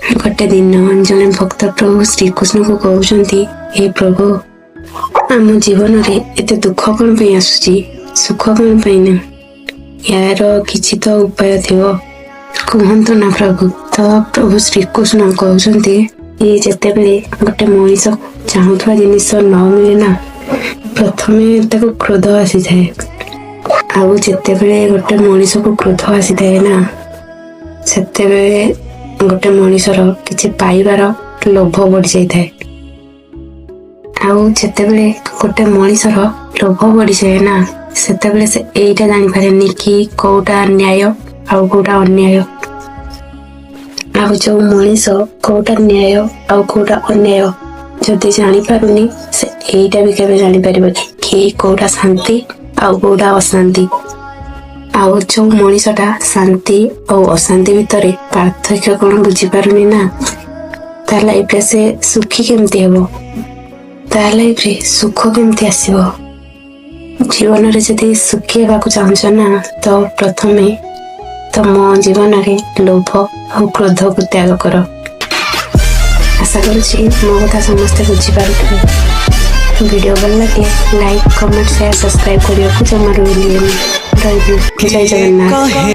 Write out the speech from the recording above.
गोटे दिन जड़े भक्त प्रभु श्रीकृष्ण को कहते, हे प्रभु आम जीवन रे एते दुख कौन पे आसुची, सुख कौन पे ना, यार किछि तो उपाय थिबो कहंतु ना प्रभु। तो प्रभु श्रीकृष्ण कहते, ये जेते बेले गोटे मनीष चाहूवा जिनिस न मिले ना, प्रथमे ताको क्रोध आसी थाए। आउ जेते बेले गोटे मनीष को क्रोध आसी थाए ना, सेते बेले गोटे मनीषर किछि पाइबार लोभ बढ़ी जाई थाए। आउ जेते बेले गोटे मनीषर लोभ बढ़ी जाए ना, सेते बेले से एइटा जानि पारेनी कि कोउटा न्याय आउ कोउटा अन्याय। आउ जो मनीष कोउटा न्याय आउ कोउटा अन्याय जदि जानि पारुनी, से एइटा भी केबे जानि पारिबो कि कोउटा शांति आउ कोउटा अशांति। आउ जो मनीषटा शांति और अशांति भितर पार्थक्य कौन बुझी पारुनी ना, ता लाइफ रे से सुखी केमती हेबो, ता लाइफ रे सुख केमती आसीबो। जीवन रे जदि सुखी हेबाकु चाहन्छ ना, तो प्रथमे तम जीवन रे लोभ और क्रोध को त्याग कर। आशा करुछि मो कथा समस्ते बुझी पारुथिबे। वीडियो भल लगे लाइक कमेंट शेयर सब्सक्राइब करियो को जमारू भूलिबेनी। जय जगन्नाथ।